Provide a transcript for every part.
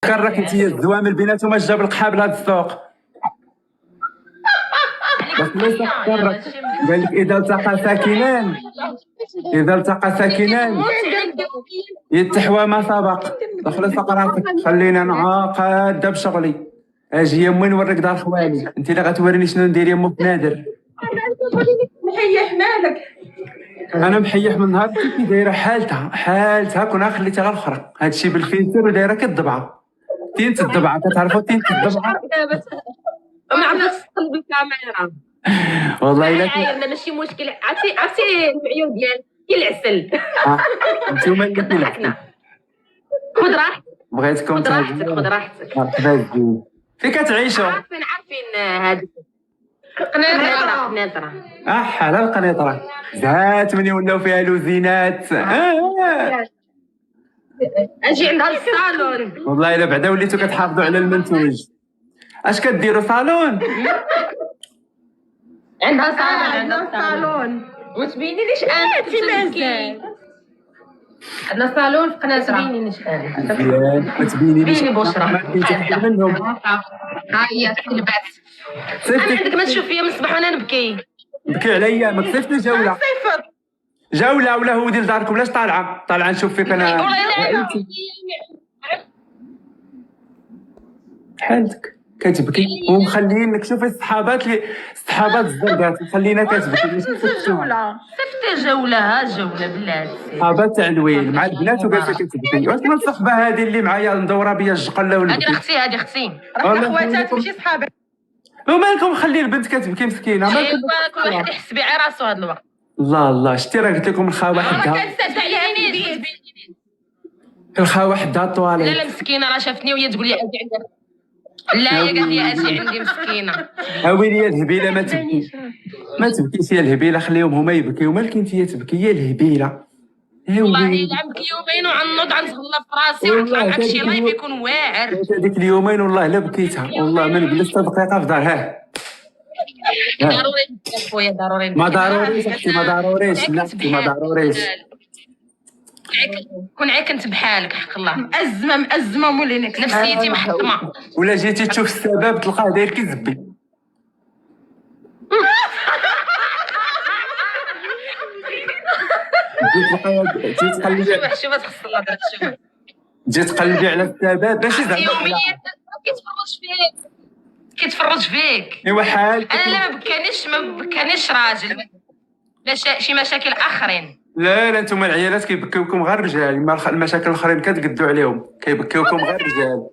راك انت الزوامل بيناتهم جاب القحاب لهاد السوق. بس ليس تفكر قال لك اذا التقى ساكنان يتحوى ما سبق. خلص راسك خلينا انا قاده بشغلي. اجي يمي نوريك دار خوالي. انت اللي غتوريني شنو ندير يمو بنادر. محيح مالك؟ انا محيح من نهار كي دايره حالتها كنا خليتها غير الاخرى. هادشي بالفلتر ودايره كالضبعه. تينت الضبعه كتعرفوا تينت الضبعه. ما عرفتش تقلب الكاميرا والله الا عايرنا ماشي مشكل. عرفتي المعيون ديالك كي العسل. انتوما اللي كاين. خذ راحتك بغيتكم خذ راحتك. مرحبا بك. فين كتعيشوا؟ عارفين هذيك قنيطرة. على القنيطره زات مني ولاو فيها لوزينات. اجي عندها الصالون. والله الا بعدا وليتو كتحافظوا على المنتوج. اش كديروا صالون؟ عندها صالون وتبينينيش انا تمازال. عندنا صالون في قناة. تبينينيش انا مزيان ما تبينينيش. بيني بشرى منهم. ها هي تقلبات. انا عندك ما تشوف فيا من الصباح وانا نبكي. بكي عليا ما كسفتش جوله ولا هو ديال داركم. علاش طالعه نشوف فيك انا حالتك كتبكي ومخلينك. شوفي الصحابات الزرقات مخلينا كتبكي. صيفط جولة بلاتي. صحابات تاع الويل مع البنات وجالسه كتبكي. واش من الصحبه هذه اللي معايا ندوره بيا الجقله هذه اختي رانا خواتات ماشي صحابات. ومالكم مخلي البنت كتبكي مسكينه؟ مالكم كل واحد يحس بعي راسو هذا الوقت. الله شتي راه قلت لكم الخاوه حدها. الخاوه حدها الطواليت. لا مسكينه راه شافتني وهي تقول لي اجي عندك. لا هي قالت لي اجي عندي مسكينه. ويلي يا الهبيله ما تبكيش يا الهبيله. خليهم هما يبكيو. مالك انت يا يا الهبيله. والله الا نبكي يومين وعنوض عنتهلا في راسي ونطلع معاك شي لايف يكون واعر. هذيك اليومين والله لا بكيتها. والله ما نجلس دقيقه في دار. ضروري خويا ضروري. ما ضروريش اختي ما ضروريش. لا ما ضروريش. كون عكنت بحالك حق الله. مأزمه مولينك نفسيتي محطمه. ولا جيتي تشوف السبب تلقاه داير كيزبي. شوف تخص الله شوف. جيت تقلبي على السبب ماشي زعما يوميا كيتفرج فيك. ايوا حال انا لا ما بكانيش راجل. لا شي مشاكل اخرين. لا انتم العيالات كيبكيوكم غير الرجال. المشاكل الاخرين كتقدوا عليهم كيبكيوكم غير الرجال.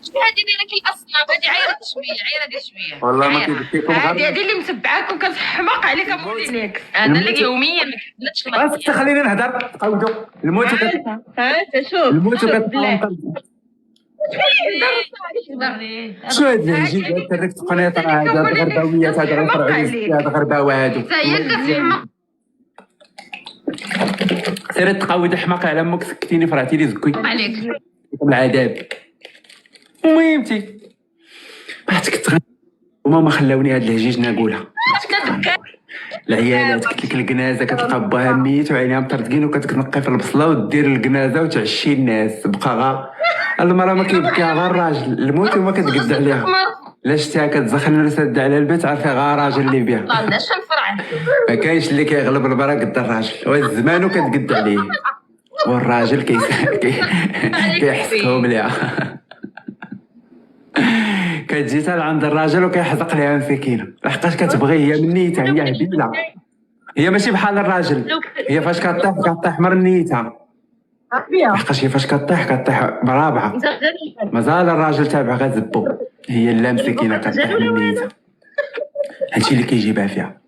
شنو هادي ديالك الاصناف هادي عايره شويه والله ما كيبكيوكم غير هادي اللي متبعاكم كتحماق عليك مولينيك. انا اللي يوميا ما كتبلاتش خاصك خليني نهضر تقودوا الموت. شوف الموت شو هاد الهجين هاد ترك قنيطره هاد غرباويات هاد غرباويات هاد غرباوه هادو. سيري تقاود حماق على امك. سكتيني فرعتي لي زكوي عليك العذاب. المهم تي بحتك تغني هما ما خلاوني هاد الهجيج نقولها. العيالات قلت لك الكنازه كتلقى باها ميت وعينيها مطرطقين وكتنقي في البصله ودير الكنازه وتعشي الناس. بقى غا المراه ما كيبكيها غير الراجل. الموت وما كتقد عليها. لا شتيها كتزخن وسد على البيت عارفه غا راجل اللي بيها. ما عندهاش الفرع. ما كاينش اللي كيغلب المراه قد الراجل. والزمان وكتقد عليه والراجل كيحسكهم ليها. كتجي عند الراجل وكيحزق ليها مسكينه. لحقاش كتبغي هي من نيتها. هي هبيله. هي ماشي بحال الراجل. هي فاش كطيح مر نيتها. لحقاش هي فاش كطيح مرابعه. مازال الراجل تابع غزبو. هي لا مسكينه كطيح من نيتها. هادشي اللي كيجيبها فيها.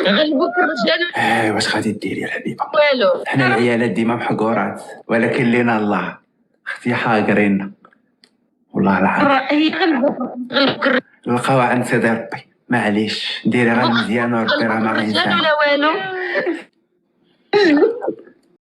غلبوك الرجال. واش غادي ديري الحبيبه؟ والو. حنا العيالات ديما محقورات ولكن لينا الله. اختي حاقرين والله العظيم. هي غلبوك نلقاو عند سيدي ربي. معليش ديري غير مزيان وربي راه ما غينساش. لا والو.